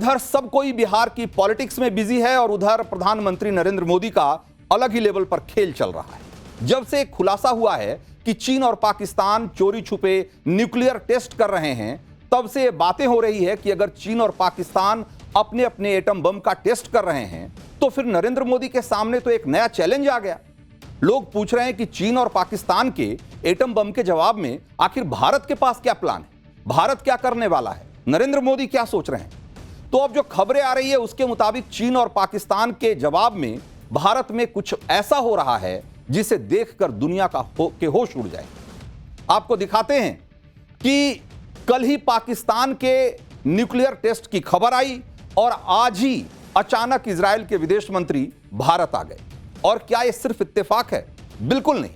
इधर सब कोई बिहार की पॉलिटिक्स में बिजी है और उधर प्रधानमंत्री नरेंद्र मोदी का अलग ही लेवल पर खेल चल रहा है। जब से खुलासा हुआ है कि चीन और पाकिस्तान चोरी छुपे न्यूक्लियर टेस्ट कर रहे हैं, तब से ये बातें हो रही है कि अगर चीन और पाकिस्तान अपने अपने एटम बम का टेस्ट कर रहे हैं तो फिर नरेंद्र मोदी के सामने तो एक नया चैलेंज आ गया। लोग पूछ रहे हैं कि चीन और पाकिस्तान के एटम बम के जवाब में आखिर भारत के पास क्या प्लान है, भारत क्या करने वाला है, नरेंद्र मोदी क्या सोच रहे हैं। तो अब जो खबरें आ रही है उसके मुताबिक चीन और पाकिस्तान के जवाब में भारत में कुछ ऐसा हो रहा है जिसे देखकर दुनिया के होश उड़ जाए। आपको दिखाते हैं कि कल ही पाकिस्तान के न्यूक्लियर टेस्ट की खबर आई और आज ही अचानक इजराइल के विदेश मंत्री भारत आ गए। और क्या यह सिर्फ इत्तेफाक है? बिल्कुल नहीं।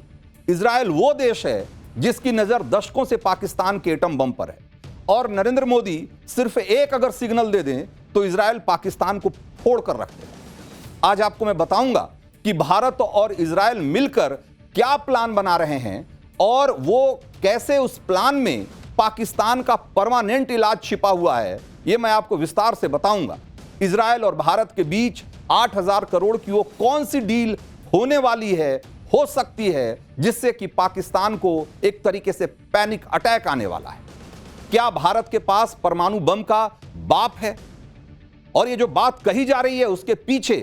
इजराइल वो देश है जिसकी नजर दशकों से पाकिस्तान के एटम बम पर है और नरेंद्र मोदी सिर्फ एक अगर सिग्नल दे दें तो इजराइल पाकिस्तान को फोड़ कर रख देगा। आज आपको मैं बताऊंगा कि भारत और इजराइल मिलकर क्या प्लान बना रहे हैं और वो कैसे उस प्लान में पाकिस्तान का परमानेंट इलाज छिपा हुआ है, यह मैं आपको विस्तार से बताऊंगा। इजराइल और भारत के बीच 8,000 करोड़ की वो कौन सी डील होने वाली है, हो सकती है, जिससे कि पाकिस्तान को एक तरीके से पैनिक अटैक आने वाला है। क्या भारत के पास परमाणु बम का बाप है? और ये जो बात कही जा रही है उसके पीछे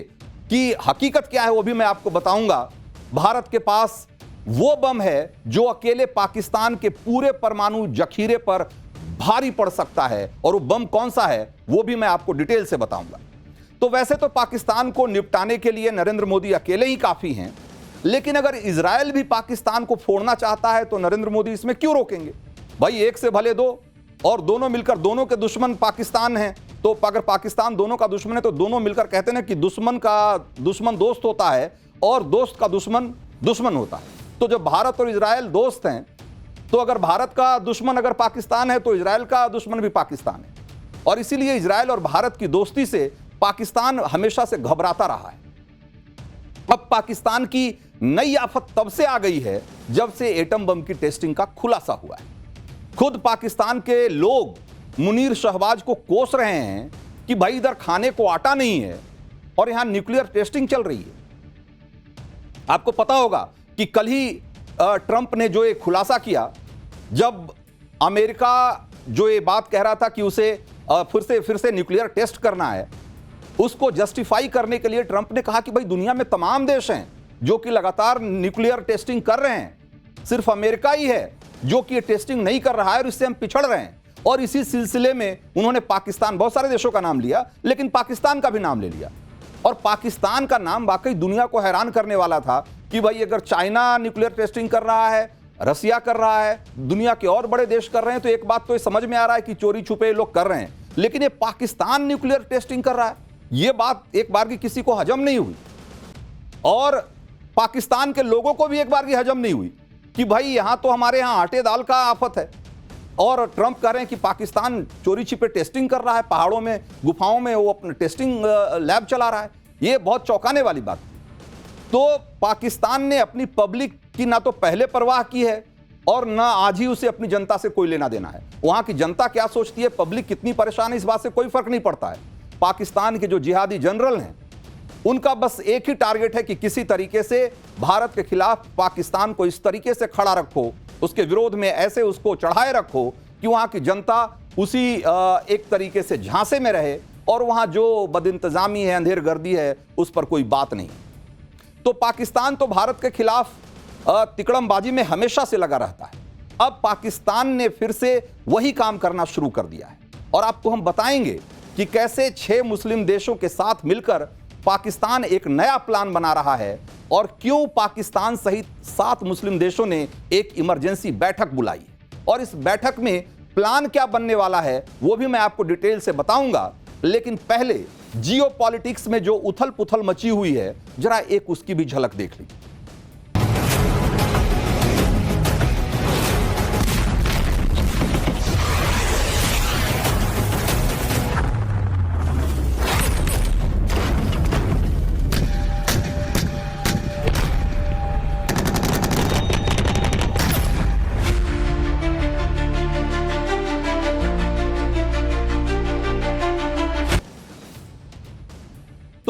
की हकीकत क्या है वो भी मैं आपको बताऊंगा। भारत के पास वो बम है जो अकेले पाकिस्तान के पूरे परमाणु जखीरे पर भारी पड़ सकता है और वो बम कौन सा है वो भी मैं आपको डिटेल से बताऊंगा। तो वैसे तो पाकिस्तान को निपटाने के लिए नरेंद्र मोदी अकेले ही काफी हैं, लेकिन अगर इजराइल भी पाकिस्तान को फोड़ना चाहता है तो नरेंद्र मोदी इसमें क्यों रोकेंगे? भाई एक से भले दो, और दोनों मिलकर दोनों के दुश्मन पाकिस्तान हैं, तो अगर पाकिस्तान दोनों का दुश्मन है तो दोनों मिलकर कहते हैं कि दुश्मन का दुश्मन दोस्त होता है और दोस्त का दुश्मन दुश्मन होता है। तो जब भारत और इजराइल दोस्त हैं तो अगर भारत का दुश्मन अगर पाकिस्तान है तो इजराइल का दुश्मन भी पाकिस्तान है, और इसीलिए इजराइल और भारत की दोस्ती से पाकिस्तान हमेशा से घबराता रहा है। अब पाकिस्तान की नई आफत तब से आ गई है जब से एटम बम की टेस्टिंग का खुलासा हुआ है। खुद पाकिस्तान के लोग मुनीर शहबाज को कोस रहे हैं कि भाई इधर खाने को आटा नहीं है और यहां न्यूक्लियर टेस्टिंग चल रही है। आपको पता होगा कि कल ही ट्रंप ने जो एक खुलासा किया, जब अमेरिका जो ये बात कह रहा था कि उसे फिर से न्यूक्लियर टेस्ट करना है, उसको जस्टिफाई करने के लिए ट्रंप ने कहा कि भाई दुनिया में तमाम देश हैं जो कि लगातार न्यूक्लियर टेस्टिंग कर रहे हैं, सिर्फ अमेरिका ही है जो कि ये टेस्टिंग नहीं कर रहा है और इससे हम पिछड़ रहे हैं। और इसी सिलसिले में उन्होंने पाकिस्तान, बहुत सारे देशों का नाम लिया लेकिन पाकिस्तान का भी नाम ले लिया, और पाकिस्तान का नाम वाकई दुनिया को हैरान करने वाला था कि भाई अगर चाइना न्यूक्लियर टेस्टिंग कर रहा है, रसिया कर रहा है, दुनिया के और बड़े देश कर रहे हैं, तो एक बात तो ये समझ में आ रहा है कि चोरी छुपे लोग कर रहे हैं, लेकिन ये पाकिस्तान न्यूक्लियर टेस्टिंग कर रहा है, ये बात एक बार की किसी को हजम नहीं हुई। और पाकिस्तान के लोगों को भी एक बार की हजम नहीं हुई कि भाई यहां तो हमारे यहां आटे दाल का आफत है, और ट्रंप कह रहे हैं कि पाकिस्तान चोरी छिपे टेस्टिंग कर रहा है, पहाड़ों में गुफाओं में वो अपना टेस्टिंग लैब चला रहा है। ये बहुत चौंकाने वाली बात। तो पाकिस्तान ने अपनी पब्लिक की ना तो पहले परवाह की है और ना आज ही उसे अपनी जनता से कोई लेना देना है। वहां की जनता क्या सोचती है, पब्लिक कितनी परेशान है, इस बात से कोई फर्क नहीं पड़ता है। पाकिस्तान के जो जिहादी जनरल हैं उनका बस एक ही टारगेट है कि किसी तरीके से भारत के खिलाफ पाकिस्तान को इस तरीके से खड़ा रखो, उसके विरोध में ऐसे उसको चढ़ाए रखो कि वहां की जनता उसी एक तरीके से झांसे में रहे और वहां जो बदइंतजामी है, अंधेरगर्दी है, उस पर कोई बात नहीं। तो पाकिस्तान तो भारत के खिलाफ तिकड़मबाजी में हमेशा से लगा रहता है। अब पाकिस्तान ने फिर से वही काम करना शुरू कर दिया है और आपको हम बताएंगे कि कैसे 6 मुस्लिम देशों के साथ मिलकर पाकिस्तान एक नया प्लान बना रहा है और क्यों पाकिस्तान सहित 7 मुस्लिम देशों ने एक इमरजेंसी बैठक बुलाई और इस बैठक में प्लान क्या बनने वाला है वो भी मैं आपको डिटेल से बताऊंगा। लेकिन पहले जियो पॉलिटिक्स में जो उथल पुथल मची हुई है, जरा एक उसकी भी झलक देख लीजिए।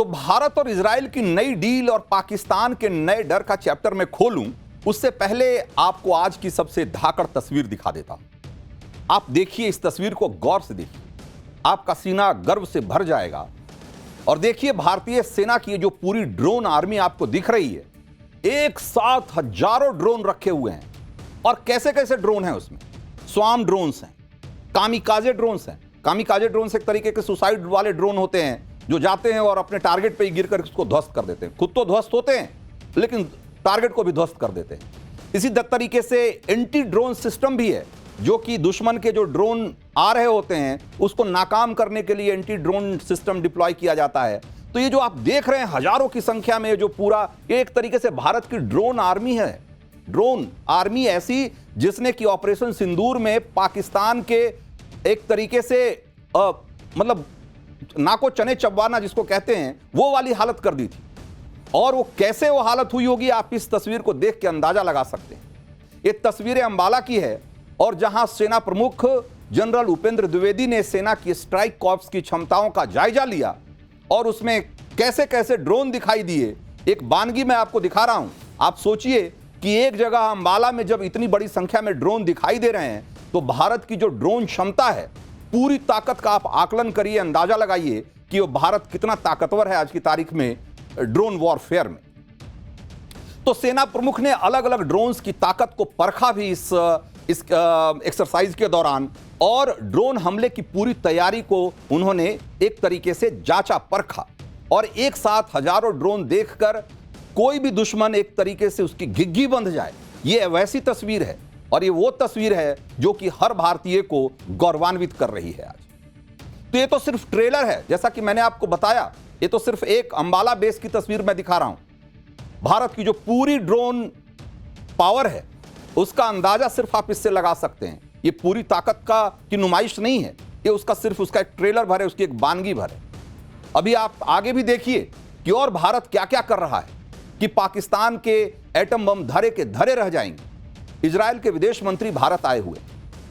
भारत और इजराइल की नई डील और पाकिस्तान के नए डर का चैप्टर मैं खोलूं, उससे पहले आपको आज की सबसे धाकड़ तस्वीर दिखा देता हूं। आप देखिए, इस तस्वीर को गौर से देखिए, आपका सीना गर्व से भर जाएगा। और देखिए, भारतीय सेना की जो पूरी ड्रोन आर्मी आपको दिख रही है, एक साथ हजारों ड्रोन रखे हुए हैं। और कैसे कैसे ड्रोन हैं उसमें? स्वार्म ड्रोन्स हैं, कामिकाजे ड्रोन्स हैं। कामिकाजे ड्रोन्स एक तरीके के सुसाइड वाले ड्रोन होते हैं जो जाते हैं और अपने टारगेट पे ही गिर कर उसको ध्वस्त कर देते हैं। खुद तो ध्वस्त होते हैं लेकिन टारगेट को भी ध्वस्त कर देते हैं। इसी तरीके से एंटी ड्रोन सिस्टम भी है, जो कि दुश्मन के जो ड्रोन आ रहे होते हैं उसको नाकाम करने के लिए एंटी ड्रोन सिस्टम डिप्लॉय किया जाता है। तो ये जो आप देख रहे हैं हजारों की संख्या में जो पूरा एक तरीके से भारत की ड्रोन आर्मी है। ड्रोन आर्मी ऐसी जिसने कि ऑपरेशन सिंदूर में पाकिस्तान के एक तरीके से मतलब नाको चने चबवाना जिसको कहते हैं, वो वाली हालत कर दी थी। और वो कैसे वो हालत हुई होगी, आप इस तस्वीर को देख के अंदाजा लगा सकते हैं। ये तस्वीरें अंबाला की है और जहां सेना प्रमुख जनरल उपेंद्र द्विवेदी ने सेना की स्ट्राइक कॉर्प्स की क्षमताओं का जायजा लिया और उसमें कैसे कैसे ड्रोन दिखाई दिए। एक वानगी मैं आपको दिखा रहा हूं। आप सोचिए कि एक जगह अंबाला में जब इतनी बड़ी संख्या में ड्रोन दिखाई दे रहे हैं, तो भारत की जो ड्रोन क्षमता है, पूरी ताकत का आप आकलन करिए, अंदाजा लगाइए कि वो भारत कितना ताकतवर है आज की तारीख में ड्रोन वॉरफेयर में। तो सेना प्रमुख ने अलग अलग ड्रोन्स की ताकत को परखा भी इस एक्सरसाइज के दौरान, और ड्रोन हमले की पूरी तैयारी को उन्होंने एक तरीके से जांचा परखा। और एक साथ हजारों ड्रोन देखकर कोई भी दुश्मन एक तरीके से उसकी घिघी बंध जाए, ये वैसी तस्वीर है। और ये वो तस्वीर है जो कि हर भारतीय को गौरवान्वित कर रही है आज। तो ये तो सिर्फ ट्रेलर है, जैसा कि मैंने आपको बताया, ये तो सिर्फ एक अंबाला बेस की तस्वीर मैं दिखा रहा हूं। भारत की जो पूरी ड्रोन पावर है उसका अंदाजा सिर्फ आप इससे लगा सकते हैं। ये पूरी ताकत की नुमाइश नहीं है, ये उसका सिर्फ उसका एक ट्रेलर भर है, उसकी एक वानगी भर है। अभी आप आगे भी देखिए कि और भारत क्या क्या कर रहा है कि पाकिस्तान के एटम बम धरे के धरे रह जाएंगे। इजराइल के विदेश मंत्री भारत आए हुए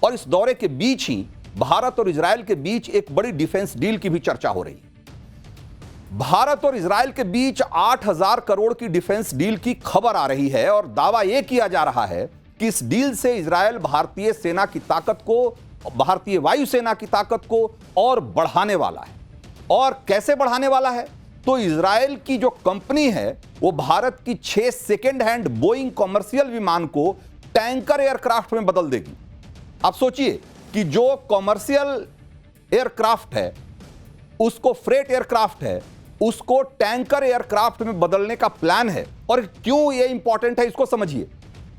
और इस दौरे के बीच ही भारत और इजराइल के बीच एक बड़ी डिफेंस डील की भी चर्चा हो रही है। भारत और इजराइल के बीच 8,000 करोड़ की डिफेंस डील की खबर आ रही है और दावा यह किया जा रहा है कि इस डील से इजराइल भारतीय सेना की ताकत को, भारतीय वायुसेना की ताकत को और बढ़ाने वाला है। और कैसे बढ़ाने वाला है? तो इजराइल की जो कंपनी है वो भारत की 6 सेकेंड हैंड बोइंग कॉमर्शियल विमान को टैंकर एयरक्राफ्ट में बदल देगी। आप सोचिए कि जो कॉमर्शियल एयरक्राफ्ट है, उसको फ्रेट एयरक्राफ्ट है, उसको टैंकर एयरक्राफ्ट में बदलने का प्लान है। और क्यों ये इंपॉर्टेंट है, इसको समझिए।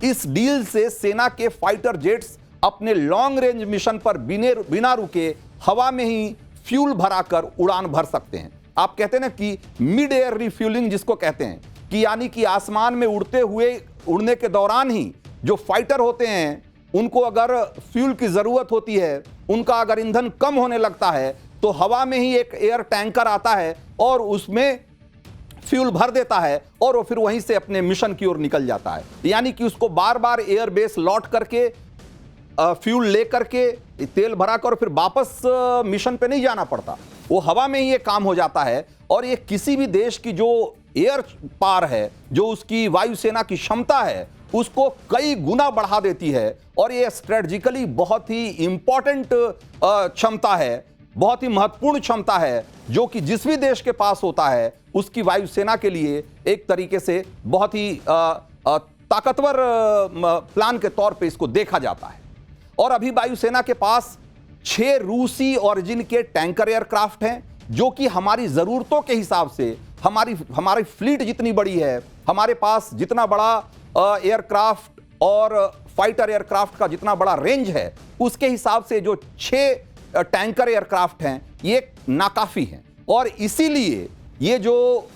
इस डील से सेना के फाइटर जेट्स अपने लॉन्ग रेंज मिशन पर बिना रुके हवा में ही फ्यूल भराकर उड़ान भर सकते हैं। आप कहते हैं ना कि मिड एयर रिफ्यूलिंग जिसको कहते हैं, कि यानी कि आसमान में उड़ने के दौरान ही जो फाइटर होते हैं उनको अगर फ्यूल की जरूरत होती है, उनका अगर ईंधन कम होने लगता है, तो हवा में ही एक एयर टैंकर आता है और उसमें फ्यूल भर देता है और वो फिर वहीं से अपने मिशन की ओर निकल जाता है। यानी कि उसको बार बार एयर बेस लौट करके फ्यूल लेकर के तेल भरा कर फिर वापस मिशन पे नहीं जाना पड़ता, वो हवा में ही ये काम हो जाता है। और ये किसी भी देश की जो एयर पार है, जो उसकी वायुसेना की क्षमता है, उसको कई गुना बढ़ा देती है। और ये स्ट्रेटजिकली बहुत ही इंपॉर्टेंट क्षमता है, बहुत ही महत्वपूर्ण क्षमता है, जो कि जिस भी देश के पास होता है उसकी वायुसेना के लिए एक तरीके से बहुत ही ताकतवर प्लान के तौर पे इसको देखा जाता है। और अभी वायुसेना के पास 6 रूसी ओरिजिन के टैंकर एयरक्राफ्ट हैं, जो कि हमारी जरूरतों के हिसाब से, हमारी फ्लीट जितनी बड़ी है, हमारे पास जितना बड़ा एयरक्राफ्ट और फाइटर एयरक्राफ्ट का जितना बड़ा रेंज है, उसके हिसाब से जो 6 टैंकर एयरक्राफ्ट हैं ये नाकाफी हैं। और इसीलिए ये जो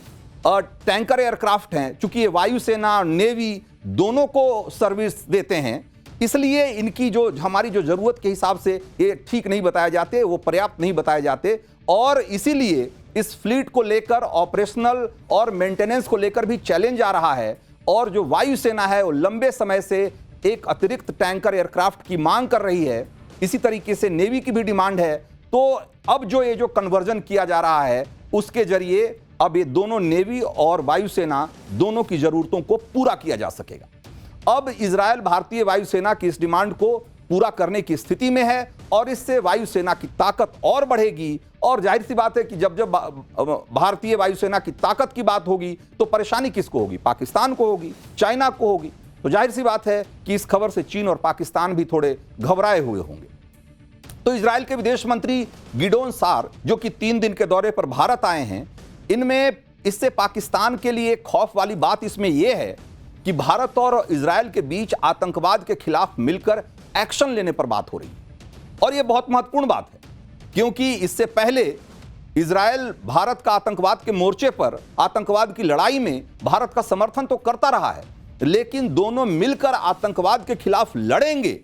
टैंकर एयरक्राफ्ट हैं, चूंकि ये वायुसेना नेवी दोनों को सर्विस देते हैं, इसलिए इनकी जो हमारी जो जरूरत के हिसाब से ये ठीक नहीं बताए जाते, वो पर्याप्त नहीं बताए जाते। और इसीलिए इस फ्लीट को लेकर ऑपरेशनल और मेंटेनेंस को लेकर भी चैलेंज आ रहा है। और जो वायुसेना है वो लंबे समय से एक अतिरिक्त टैंकर एयरक्राफ्ट की मांग कर रही है। इसी तरीके से नेवी की भी डिमांड है। तो अब जो ये जो कन्वर्जन किया जा रहा है, उसके जरिए अब ये दोनों नेवी और वायुसेना दोनों की जरूरतों को पूरा किया जा सकेगा। अब इजरायल भारतीय वायुसेना की इस डिमांड को पूरा करने की स्थिति में है और इससे वायुसेना की ताकत और बढ़ेगी। और जाहिर सी बात है कि जब जब भारतीय वायुसेना की ताकत की बात होगी तो परेशानी किसको होगी? पाकिस्तान को होगी, चाइना को होगी। तो जाहिर सी बात है कि इस खबर से चीन और पाकिस्तान भी थोड़े घबराए हुए होंगे। तो इजरायल के विदेश मंत्री गिडोन सार, जो कि 3 दिन के दौरे पर भारत आए हैं, इनमें इससे पाकिस्तान के लिए खौफ वाली बात इसमें यह है कि भारत और इजरायल के बीच आतंकवाद के खिलाफ मिलकर एक्शन लेने पर बात हो रही है। और यह बहुत महत्वपूर्ण बात है क्योंकि इससे पहले इजरायल भारत का आतंकवाद के मोर्चे पर, आतंकवाद की लड़ाई में भारत का समर्थन तो करता रहा है, लेकिन दोनों मिलकर आतंकवाद के खिलाफ लड़ेंगे,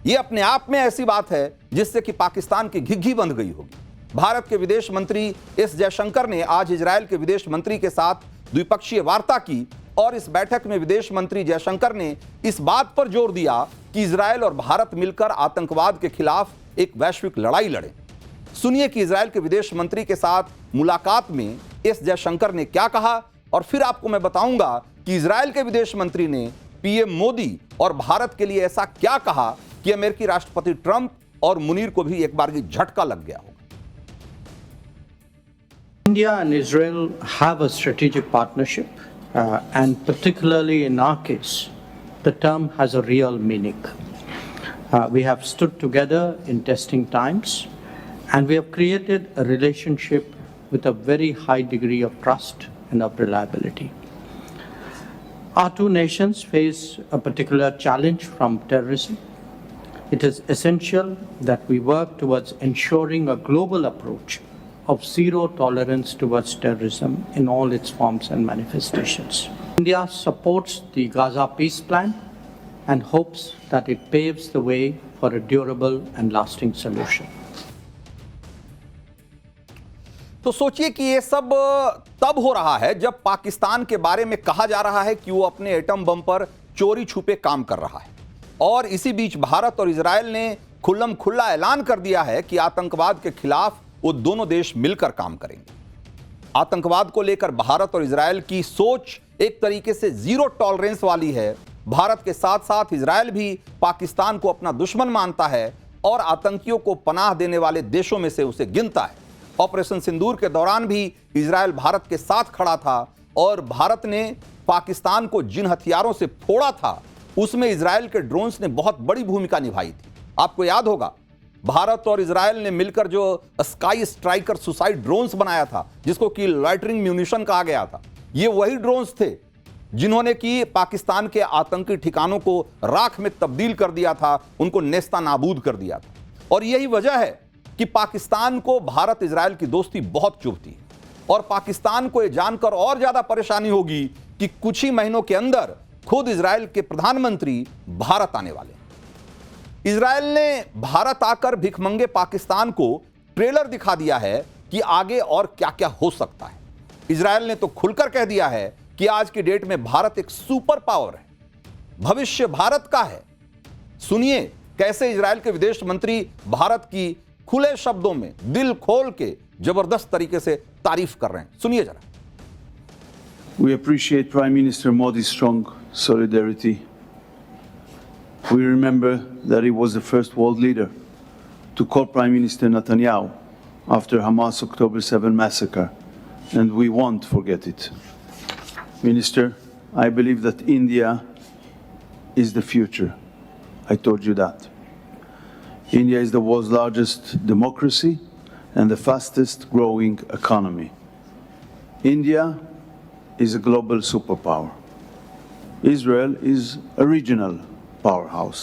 यह अपने आप में ऐसी बात है जिससे कि पाकिस्तान की घिघी बंध गई होगी। भारत के विदेश मंत्री एस जयशंकर ने आज इजरायल के विदेश मंत्री के साथ द्विपक्षीय वार्ता की और इस बैठक में विदेश मंत्री जयशंकर ने इस बात पर जोर दिया कि इजरायल और भारत मिलकर आतंकवाद के खिलाफ एक वैश्विक लड़ाई लड़ें। सुनिए कि इजरायल के विदेश मंत्री के साथ मुलाकात में एस जयशंकर ने क्या कहा और फिर आपको मैं बताऊंगा कि इजरायल के विदेश मंत्री ने पीएम मोदी और भारत के लिए ऐसा क्या कहा कि अमेरिकी राष्ट्रपति ट्रंप और मुनीर को भी एक बार की झटका लग गया होगा। India and Israel have a strategic partnership, and particularly in our case, the term has a real meaning. We have stood together in testing times, and we have created a relationship with a very high degree of trust and of reliability. Our two nations face a particular challenge from terrorism. It is essential that we work towards ensuring a global approach of zero tolerance towards terrorism in all its forms and manifestations. India supports the Gaza peace plan and hopes that it paves the way for a durable and lasting solution. तो सोचिए कि ये सब तब हो रहा है जब पाकिस्तान के बारे में कहा जा रहा है कि वो अपने एटम बम पर चोरी छुपे काम कर रहा है, और इसी बीच भारत और इजरायल ने खुल्लम खुल्ला ऐलान कर दिया है कि आतंकवाद के खिलाफ वो दोनों देश मिलकर काम करेंगे। आतंकवाद को लेकर भारत और इजरायल की सोच एक तरीके से जीरो टॉलरेंस वाली है। भारत के साथ साथ इजरायल भी पाकिस्तान को अपना दुश्मन मानता है और आतंकियों को पनाह देने वाले देशों में से उसे गिनता है। ऑपरेशन सिंदूर के दौरान भी इजरायल भारत के साथ खड़ा था और भारत ने पाकिस्तान को जिन हथियारों से फोड़ा था उसमें इजरायल के ड्रोन्स ने बहुत बड़ी भूमिका निभाई थी। आपको याद होगा, भारत और इजरायल ने मिलकर जो स्काई स्ट्राइकर सुसाइड ड्रोन्स बनाया था, जिसको कि लॉइटरिंग म्यूनिशन कहा गया था, ये वही ड्रोन्स थे जिन्होंने कि पाकिस्तान के आतंकी ठिकानों को राख में तब्दील कर दिया था, उनको नेस्ता नाबूद कर दिया था। और यही वजह है कि पाकिस्तान को भारत इजरायल की दोस्ती बहुत चुभती है और पाकिस्तान को यह जानकर और ज्यादा परेशानी होगी कि कुछ ही महीनों के अंदर खुद इजरायल के प्रधानमंत्री भारत आने वाले हैं। इजरायल ने भारत आकर भिखमंगे पाकिस्तान को ट्रेलर दिखा दिया है कि आगे और क्या क्या हो सकता है। इजरायल ने तो खुलकर कह दिया है कि आज की डेट में भारत एक सुपर पावर है, भविष्य भारत का है। सुनिए कैसे इजरायल के विदेश मंत्री भारत की खुले शब्दों में दिल खोल के जबरदस्त तरीके से तारीफ कर रहे हैं। सुनिए जरा। We appreciate Prime Minister Modi's strong solidarity. We remember that he was the first world leader to call Prime Minister Netanyahu after Hamas October 7 massacre, and we won't forget it. Minister, I believe that India is the future. I told you that. India is the world's largest democracy and the fastest growing economy. India is a global superpower. Israel is a regional powerhouse.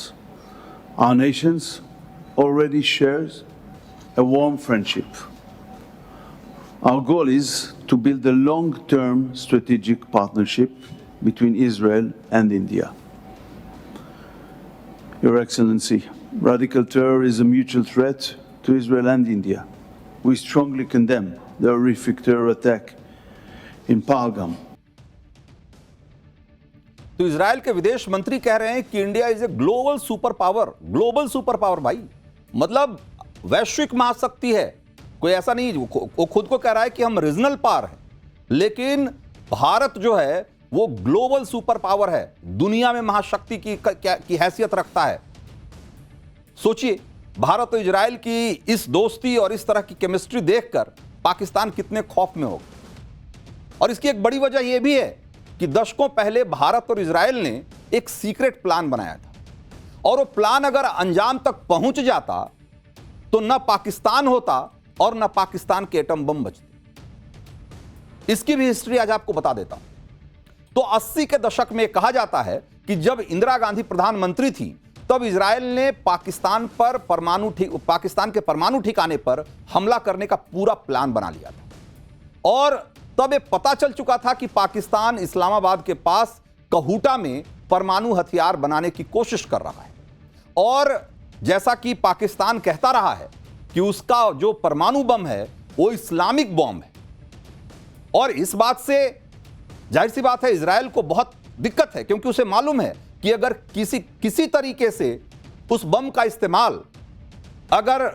Our nations already shares a warm friendship. Our goal is to build a long-term strategic partnership between Israel and India. Your Excellency, radical terror is a mutual threat to Israel and India. We strongly condemn the horrific terror attack in Pahalgam. तो Israel के विदेश मंत्री कह रहे हैं कि India is a global super power. Global super power भाई, मतलब वैश्विक महाशक्ति है। कोई ऐसा नहीं, वो खुद को कह रहा है कि हम रीजनल पावर हैं। लेकिन भारत जो है वो ग्लोबल सुपर पावर है, दुनिया में महाशक्ति की हैसियत रखता है। सोचिए, भारत और इजराइल की इस दोस्ती और इस तरह की केमिस्ट्री देखकर पाकिस्तान कितने खौफ में होगा। और इसकी एक बड़ी वजह यह भी है कि दशकों पहले भारत और इजराइल ने एक सीक्रेट प्लान बनाया था, और वो प्लान अगर अंजाम तक पहुंच जाता तो न पाकिस्तान होता और न पाकिस्तान के एटम बम बचते। इसकी भी हिस्ट्री आज आपको बता देता हूं। तो 80 के दशक में कहा जाता है कि जब इंदिरा गांधी प्रधानमंत्री थी तब इजराइल ने पाकिस्तान के परमाणु ठिकाने पर हमला करने का पूरा प्लान बना लिया था। और तब ये पता चल चुका था कि पाकिस्तान इस्लामाबाद के पास कहूटा में परमाणु हथियार बनाने की कोशिश कर रहा है। और जैसा कि पाकिस्तान कहता रहा है कि उसका जो परमाणु बम है वो इस्लामिक बम है। और इस बात से जाहिर सी बात है इजराइल को बहुत दिक्कत है, क्योंकि उसे मालूम है कि अगर किसी तरीके से उस बम का इस्तेमाल अगर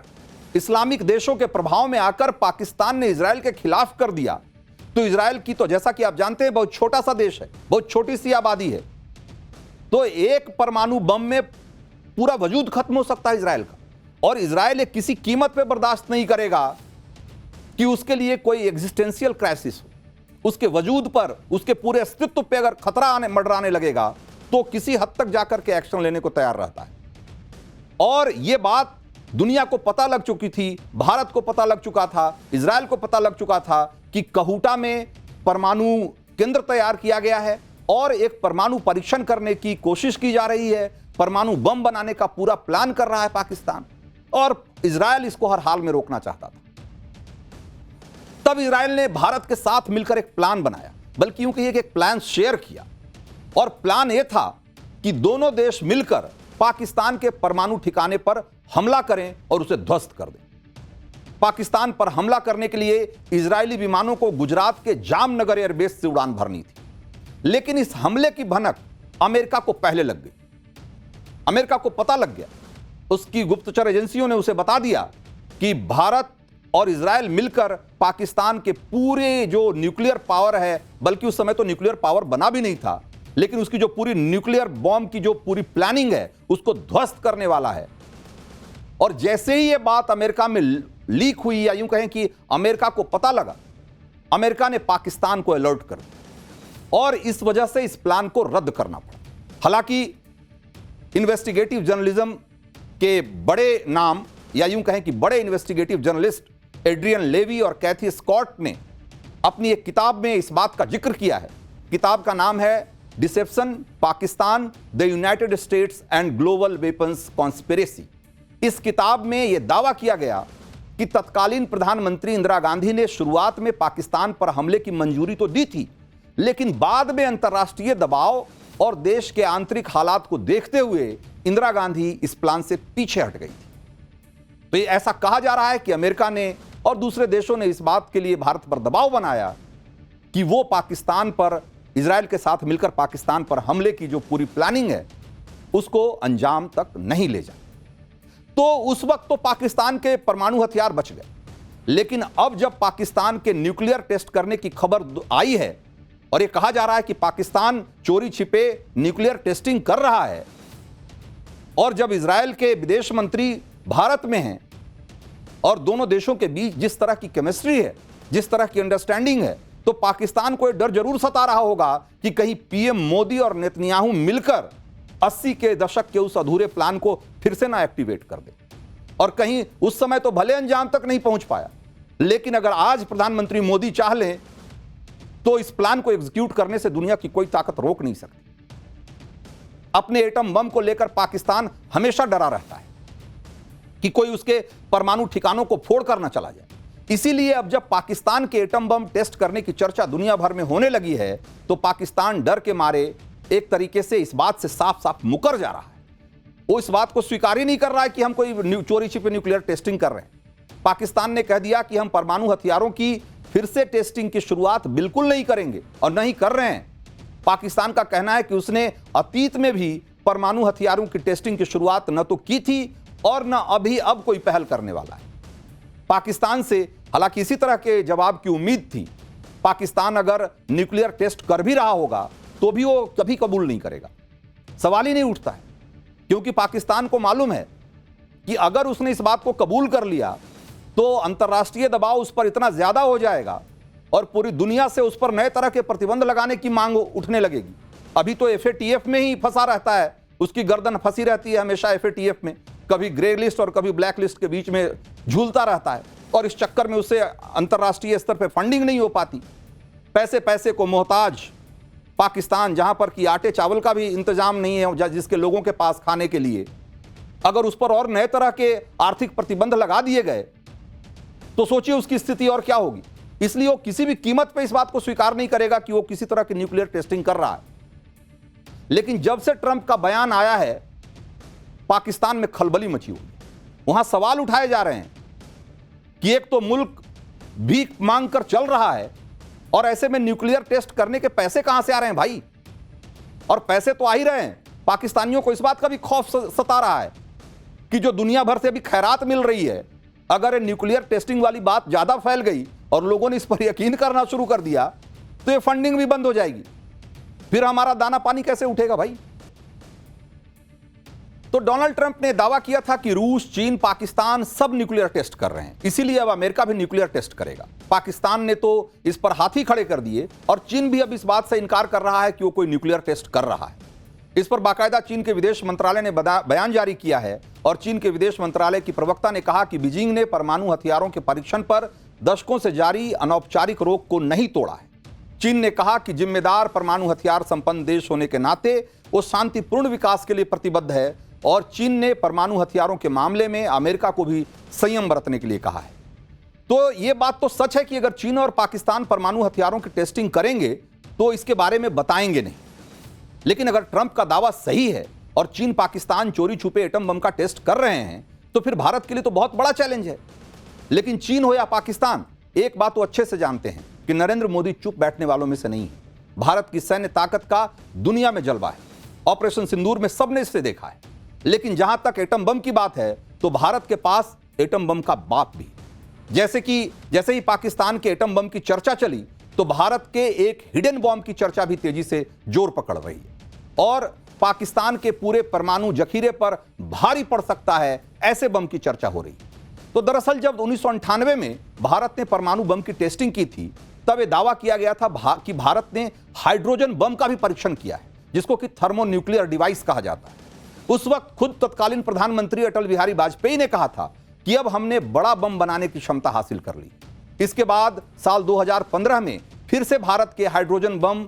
इस्लामिक देशों के प्रभाव में आकर पाकिस्तान ने इजराइल के खिलाफ कर दिया तो इजराइल की, तो जैसा कि आप जानते हैं, बहुत छोटा सा देश है, बहुत छोटी सी आबादी है, तो एक परमाणु बम में पूरा वजूद खत्म हो सकता है इजराइल का। और इजराइल ये किसी कीमत पे बर्दाश्त नहीं करेगा कि उसके लिए कोई एग्जिस्टेंशियल क्राइसिस हो, उसके वजूद पर, उसके पूरे अस्तित्व पे अगर खतरा मंडराने लगेगा तो किसी हद तक जाकर के एक्शन लेने को तैयार रहता है। और यह बात दुनिया को पता लग चुकी थी, भारत को पता लग चुका था, इजराइल को पता लग चुका था कि कहूटा में परमाणु केंद्र तैयार किया गया है और एक परमाणु परीक्षण करने की कोशिश की जा रही है, परमाणु बम बनाने का पूरा प्लान कर रहा है पाकिस्तान, और इजराइल इसको हर हाल में रोकना चाहता था। तब इजराइल ने भारत के साथ मिलकर एक प्लान बनाया, बल्कि यूं कहिए कि एक प्लान शेयर किया। और प्लान यह था कि दोनों देश मिलकर पाकिस्तान के परमाणु ठिकाने पर हमला करें और उसे ध्वस्त कर दें। पाकिस्तान पर हमला करने के लिए इजरायली विमानों को गुजरात के जामनगर एयरबेस से उड़ान भरनी थी, लेकिन इस हमले की भनक अमेरिका को पहले लग गई। अमेरिका को पता लग गया, उसकी गुप्तचर एजेंसियों ने उसे बता दिया कि भारत और इजराइल मिलकर पाकिस्तान के पूरे जो न्यूक्लियर पावर है, बल्कि उस समय तो न्यूक्लियर पावर बना भी नहीं था, लेकिन उसकी जो पूरी न्यूक्लियर बॉम्ब की जो पूरी प्लानिंग है उसको ध्वस्त करने वाला है। और जैसे ही यह बात अमेरिका में लीक हुई, या यूं कहें कि अमेरिका को पता लगा, अमेरिका ने पाकिस्तान को अलर्ट कर दिया और इस वजह से इस प्लान को रद्द करना पड़ा। हालांकि इन्वेस्टिगेटिव जर्नलिज्म के बड़े नाम, या यूं कहें कि बड़े इन्वेस्टिगेटिव जर्नलिस्ट एड्रियन लेवी और कैथी स्कॉट ने अपनी एक किताब में इस बात का जिक्र किया है। किताब का नाम है deception, Pakistan, the United States and global weapons conspiracy. इस किताब में यह दावा किया गया कि तत्कालीन प्रधानमंत्री इंदिरा गांधी ने शुरुआत में पाकिस्तान पर हमले की मंजूरी तो दी थी, लेकिन बाद में अंतर्राष्ट्रीय दबाव और देश के आंतरिक हालात को देखते हुए इंदिरा गांधी इस प्लान से पीछे हट गई थी। तो ये ऐसा कहा जा रहा है कि अमेरिका ने और दूसरे देशों ने इस बात के लिए भारत पर दबाव बनाया कि वो पाकिस्तान पर, इजराइल के साथ मिलकर पाकिस्तान पर हमले की जो पूरी प्लानिंग है उसको अंजाम तक नहीं ले जाए। तो उस वक्त तो पाकिस्तान के परमाणु हथियार बच गए, लेकिन अब जब पाकिस्तान के न्यूक्लियर टेस्ट करने की खबर आई है और यह कहा जा रहा है कि पाकिस्तान चोरी छिपे न्यूक्लियर टेस्टिंग कर रहा है, और जब इजराइल के विदेश मंत्री भारत में हैं और दोनों देशों के बीच जिस तरह की केमिस्ट्री है, जिस तरह की अंडरस्टैंडिंग है, तो पाकिस्तान को यह डर जरूर सता रहा होगा कि कहीं पीएम मोदी और नेतन्याहू मिलकर 80 के दशक के उस अधूरे प्लान को फिर से ना एक्टिवेट कर दे। और कहीं उस समय तो भले अंजाम तक नहीं पहुंच पाया, लेकिन अगर आज प्रधानमंत्री मोदी चाह लें तो इस प्लान को एग्जीक्यूट करने से दुनिया की कोई ताकत रोक नहीं सकती। अपने एटम बम को लेकर पाकिस्तान हमेशा डरा रहता है कि कोई उसके परमाणु ठिकानों को फोड़ कर ना चला जाए। इसीलिए अब जब पाकिस्तान के एटम बम टेस्ट करने की चर्चा दुनिया भर में होने लगी है तो पाकिस्तान डर के मारे एक तरीके से इस बात से साफ साफ मुकर जा रहा है। वो इस बात को स्वीकार ही नहीं कर रहा है कि हम कोई चोरी छिपे न्यूक्लियर टेस्टिंग कर रहे हैं। पाकिस्तान ने कह दिया कि हम परमाणु हथियारों की फिर से टेस्टिंग की शुरुआत बिल्कुल नहीं करेंगे और नहीं कर रहे हैं। पाकिस्तान का कहना है कि उसने अतीत में भी परमाणु हथियारों की टेस्टिंग की शुरुआत न तो की थी और न अभी अब कोई पहल करने वाला है। पाकिस्तान से हालांकि इसी तरह के जवाब की उम्मीद थी, पाकिस्तान अगर न्यूक्लियर टेस्ट कर भी रहा होगा तो भी वो कभी कबूल नहीं करेगा, सवाल ही नहीं उठता है। क्योंकि पाकिस्तान को मालूम है कि अगर उसने इस बात को कबूल कर लिया तो अंतर्राष्ट्रीय दबाव उस पर इतना ज्यादा हो जाएगा और पूरी दुनिया से उस पर नए तरह के प्रतिबंध लगाने की मांग उठने लगेगी। अभी तो FATF में ही फंसा रहता है, उसकी गर्दन फंसी रहती है हमेशा FATF में, कभी ग्रे लिस्ट और कभी ब्लैक लिस्ट के बीच में झूलता रहता है और इस चक्कर में उससे अंतर्राष्ट्रीय स्तर पर फंडिंग नहीं हो पाती। पैसे को मोहताज पाकिस्तान, जहां पर कि आटे चावल का भी इंतजाम नहीं है जिसके लोगों के पास खाने के लिए, अगर उस पर और नए तरह के आर्थिक प्रतिबंध लगा दिए गए तो सोचिए उसकी स्थिति और क्या होगी। इसलिए वो किसी भी कीमत पे इस बात को स्वीकार नहीं करेगा कि वो किसी तरह की न्यूक्लियर टेस्टिंग कर रहा है। लेकिन जब से ट्रंप का बयान आया है पाकिस्तान में खलबली मची हुई, वहां सवाल उठाए जा रहे हैं कि एक तो मुल्क भीख मांग कर चल रहा है और ऐसे में न्यूक्लियर टेस्ट करने के पैसे कहां से आ रहे हैं भाई। और पैसे तो आ ही रहे हैं, पाकिस्तानियों को इस बात का भी खौफ सता रहा है कि जो दुनिया भर से अभी खैरात मिल रही है, अगर न्यूक्लियर टेस्टिंग वाली बात ज्यादा फैल गई और लोगों ने इस पर यकीन करना शुरू कर दिया तो ये फंडिंग भी बंद हो जाएगी, फिर हमारा दाना पानी कैसे उठेगा भाई। तो डोनाल्ड ट्रंप ने दावा किया था कि रूस, चीन, पाकिस्तान सब न्यूक्लियर टेस्ट कर रहे हैं, इसीलिए अब अमेरिका भी न्यूक्लियर टेस्ट करेगा। पाकिस्तान ने तो इस पर हाथ ही खड़े कर दिए और चीन भी अब इस बात से इनकार कर रहा है कि वो कोई न्यूक्लियर टेस्ट कर रहा है। इस पर बाकायदा चीन के विदेश मंत्रालय ने बयान जारी किया है और चीन के विदेश मंत्रालय की प्रवक्ता ने कहा कि बीजिंग ने परमाणु हथियारों के परीक्षण पर दशकों से जारी अनौपचारिक रोक को नहीं तोड़ा है। चीन ने कहा कि जिम्मेदार परमाणु हथियार संपन्न देश होने के नाते वो शांतिपूर्ण विकास के लिए प्रतिबद्ध है और चीन ने परमाणु हथियारों के मामले में अमेरिका को भी संयम बरतने के लिए कहा है। तो ये बात तो सच है कि अगर चीन और पाकिस्तान परमाणु हथियारों की टेस्टिंग करेंगे तो इसके बारे में बताएंगे नहीं। लेकिन अगर ट्रंप का दावा सही है और चीन पाकिस्तान चोरी छुपे एटम बम का टेस्ट कर रहे हैं तो फिर भारत के लिए तो बहुत बड़ा चैलेंज है। लेकिन चीन हो या पाकिस्तान, एक बात तो अच्छे से जानते हैं कि नरेंद्र मोदी चुप बैठने वालों में से नहीं है। भारत की सैन्य ताकत का दुनिया में जलवा है, ऑपरेशन सिंदूर में सबने इसे देखा है। लेकिन जहां तक एटम बम की बात है तो भारत के पास एटम बम का बाप भी। जैसे ही पाकिस्तान के एटम बम की चर्चा चली तो भारत के एक हिडन बॉम्ब की चर्चा भी तेजी से जोर पकड़ रही है और पाकिस्तान के पूरे परमाणु जखीरे पर भारी पड़ सकता है ऐसे बम की चर्चा हो रही है। तो दरअसल जब 1998 में भारत ने परमाणु बम की टेस्टिंग की थी तब यह दावा किया गया था कि भारत ने हाइड्रोजन बम का भी परीक्षण किया है, जिसको कि थर्मोन्यूक्लियर डिवाइस कहा जाता है। उस वक्त खुद तत्कालीन प्रधानमंत्री अटल बिहारी वाजपेयी ने कहा था कि अब हमने बड़ा बम बनाने की क्षमता हासिल कर ली। इसके बाद साल 2015 में फिर से भारत के हाइड्रोजन बम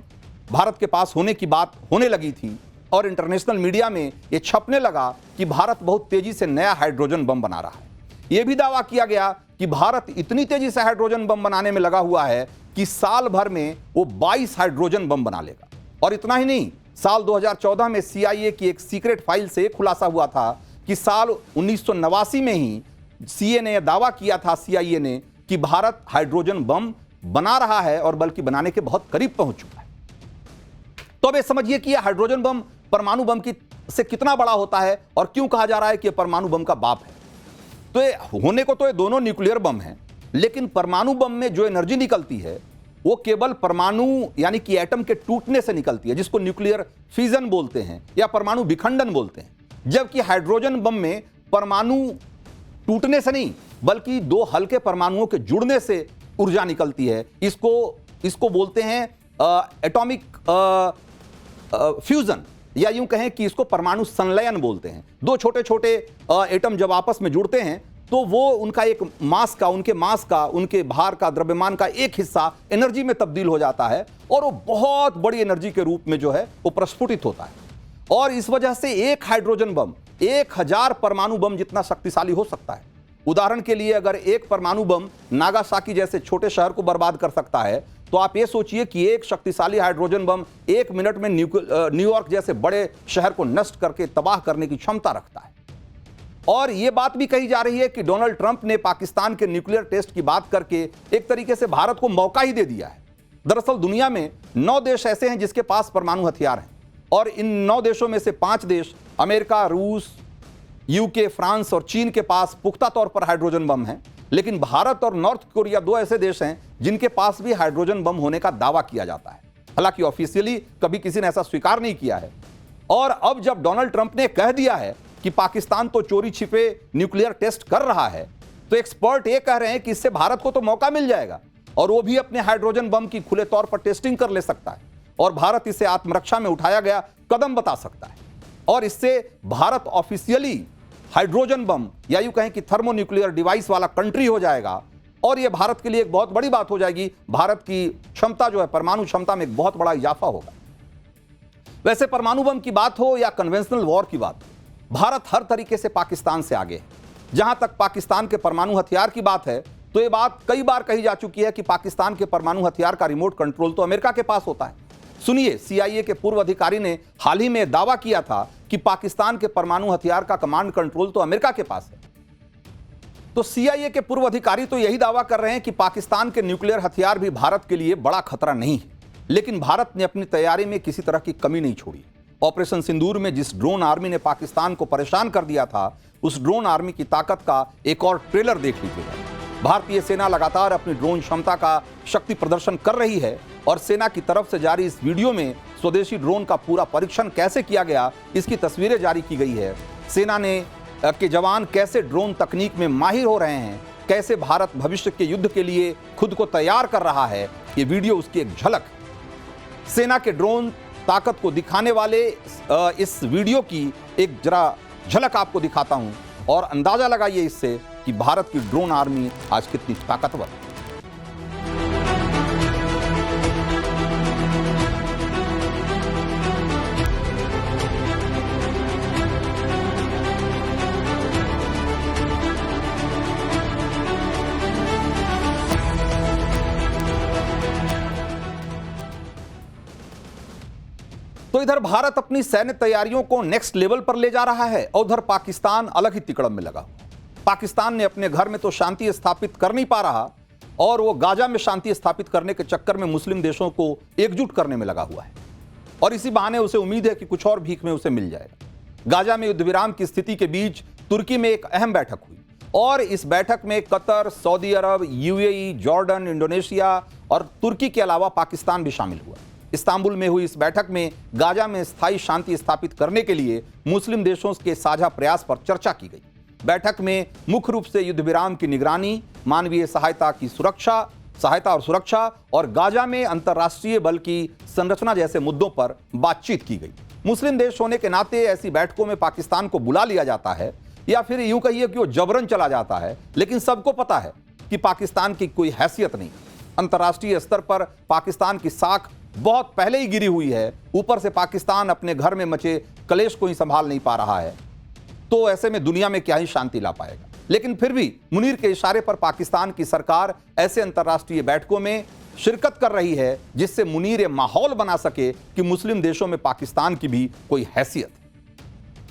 भारत के पास होने की बात होने लगी थी और इंटरनेशनल मीडिया में यह छपने लगा कि भारत बहुत तेजी से नया हाइड्रोजन बम बना रहा है। यह भी दावा किया गया कि भारत इतनी तेजी से हाइड्रोजन बम बनाने में लगा हुआ है कि साल भर में वो 22 हाइड्रोजन बम बना लेगा। और इतना ही नहीं, साल 2014 में CIA की एक सीक्रेट फाइल से खुलासा हुआ था कि साल 1989 में ही CIA ने दावा किया था, CIA ने, कि भारत हाइड्रोजन बम बना रहा है और बल्कि बनाने के बहुत करीब पहुंच चुका है। तो अब ये समझिए कि यह हाइड्रोजन बम परमाणु बम की से कितना बड़ा होता है और क्यों कहा जा रहा है कि यह परमाणु बम का बाप है। तो ये होने को तो ये दोनों न्यूक्लियर बम हैं, लेकिन परमाणु बम में जो एनर्जी निकलती है वो केवल परमाणु यानी कि एटम के टूटने से निकलती है, जिसको न्यूक्लियर फिजन बोलते हैं या परमाणु विखंडन बोलते हैं। जबकि हाइड्रोजन बम में परमाणु टूटने से नहीं बल्कि दो हल्के परमाणुओं के जुड़ने से ऊर्जा निकलती है। इसको बोलते हैं एटॉमिक फ्यूजन, या यूं कहें कि इसको परमाणु संलयन बोलते हैं। दो छोटे छोटे एटम जब आपस में जुड़ते हैं तो वो उनका एक उनके मास का, उनके भार का, द्रव्यमान का एक हिस्सा एनर्जी में तब्दील हो जाता है और वो बहुत बड़ी एनर्जी के रूप में जो है वो प्रस्फुटित होता है। और इस वजह से एक हाइड्रोजन बम 1000 परमाणु बम जितना शक्तिशाली हो सकता है। उदाहरण के लिए अगर एक परमाणु बम नागासाकी जैसे छोटे शहर को बर्बाद कर सकता है तो आप ये सोचिए कि एक शक्तिशाली हाइड्रोजन बम 1 मिनट में न्यूयॉर्क जैसे बड़े शहर को नष्ट करके तबाह करने की क्षमता रखता है। और यह बात भी कही जा रही है कि डोनाल्ड ट्रंप ने पाकिस्तान के न्यूक्लियर टेस्ट की बात करके एक तरीके से भारत को मौका ही दे दिया है। दरअसल दुनिया में 9 देश ऐसे हैं जिसके पास परमाणु हथियार हैं और इन 9 देशों में से 5 देश अमेरिका, रूस, UK, फ्रांस और चीन के पास पुख्ता तौर पर हाइड्रोजन बम हैं। लेकिन भारत और नॉर्थ कोरिया दो ऐसे देश हैं जिनके पास भी हाइड्रोजन बम होने का दावा किया जाता है। हालांकि ऑफिशियली कभी किसी ने ऐसा स्वीकार नहीं किया है। और अब जब डोनाल्ड ट्रंप ने कह दिया है कि पाकिस्तान तो चोरी छिपे न्यूक्लियर टेस्ट कर रहा है, तो एक्सपर्ट ये कह रहे हैं कि इससे भारत को तो मौका मिल जाएगा और वो भी अपने हाइड्रोजन बम की खुले तौर पर टेस्टिंग कर ले सकता है और भारत इसे आत्मरक्षा में उठाया गया कदम बता सकता है। और इससे भारत ऑफिशियली हाइड्रोजन बम या यूं कहें कि थर्मोन्यूक्लियर डिवाइस वाला कंट्री हो जाएगा और यह भारत के लिए एक बहुत बड़ी बात हो जाएगी। भारत की क्षमता जो है, परमाणु क्षमता में एक बहुत बड़ा इजाफा होगा। वैसे परमाणु बम की बात हो या कन्वेंशनल वॉर की बात, भारत हर तरीके से पाकिस्तान से आगे है। जहां तक पाकिस्तान के परमाणु हथियार की बात है, तो यह बात कई बार कही जा चुकी है कि पाकिस्तान के परमाणु हथियार का रिमोट कंट्रोल तो अमेरिका के पास होता है। सुनिए, CIA के पूर्व अधिकारी ने हाल ही में दावा किया था कि पाकिस्तान के परमाणु हथियार का कमांड कंट्रोल तो अमेरिका के पास है। तो CIA के पूर्व अधिकारी तो यही दावा कर रहे हैं कि पाकिस्तान के न्यूक्लियर हथियार भी भारत के लिए बड़ा खतरा नहीं है। लेकिन भारत ने अपनी तैयारी में किसी तरह की कमी नहीं छोड़ी। ऑपरेशन सिंदूर में जिस ड्रोन आर्मी ने पाकिस्तान को परेशान कर दिया था, उस ड्रोन आर्मी की ताकत का एक और ट्रेलर देख लीजिएगा। भारतीय सेना लगातार अपनी ड्रोन क्षमता का शक्ति प्रदर्शन कर रही है और सेना की तरफ से जारी इस वीडियो में स्वदेशी ड्रोन का पूरा परीक्षण कैसे किया गया, इसकी तस्वीरें जारी की गई है। सेना के जवान कैसे ड्रोन तकनीक में माहिर हो रहे हैं, कैसे भारत भविष्य के युद्ध के लिए खुद को तैयार कर रहा है, ये वीडियो उसकी एक झलक है। सेना के ड्रोन ताकत को दिखाने वाले इस वीडियो की एक जरा झलक आपको दिखाता हूं और अंदाजा लगाइए इससे कि भारत की ड्रोन आर्मी आज कितनी ताकतवर है। तो इधर भारत अपनी सैन्य तैयारियों को नेक्स्ट लेवल पर ले जा रहा है और उधर पाकिस्तान अलग ही तिकड़म में लगा। पाकिस्तान ने अपने घर में तो शांति स्थापित कर नहीं पा रहा और वो गाजा में शांति स्थापित करने के चक्कर में मुस्लिम देशों को एकजुट करने में लगा हुआ है और इसी बहाने उसे उम्मीद है कि कुछ और भीख में उसे मिल जाएगा। गाजा में युद्ध विराम की स्थिति के बीच तुर्की में एक अहम बैठक हुई और इस बैठक में कतर, सऊदी अरब, UAE, जॉर्डन, इंडोनेशिया और तुर्की के अलावा पाकिस्तान भी शामिल हुआ। इस्तांबुल में हुई इस बैठक में गाजा में स्थायी शांति स्थापित करने के लिए मुस्लिम देशों के साझा प्रयास पर चर्चा की गई। बैठक में मुख्य रूप से युद्ध विराम की निगरानी, मानवीय सहायता और सुरक्षा और गाजा में अंतर्राष्ट्रीय बल की संरचना जैसे मुद्दों पर बातचीत की गई। मुस्लिम देश होने के नाते ऐसी बैठकों में पाकिस्तान को बुला लिया जाता है या फिर यूं कहिए कि वो जबरन चला जाता है, लेकिन सबको पता है कि पाकिस्तान की कोई हैसियत नहीं। अंतर्राष्ट्रीय स्तर पर पाकिस्तान की साख बहुत पहले ही गिरी हुई है। ऊपर से पाकिस्तान अपने घर में मचे कलेश को ही संभाल नहीं पा रहा है, तो ऐसे में दुनिया में क्या ही शांति ला पाएगा। लेकिन फिर भी मुनीर के इशारे पर पाकिस्तान की सरकार ऐसे अंतर्राष्ट्रीय बैठकों में शिरकत कर रही है जिससे मुनीर ये माहौल बना सके कि मुस्लिम देशों में पाकिस्तान की भी कोई हैसियत है।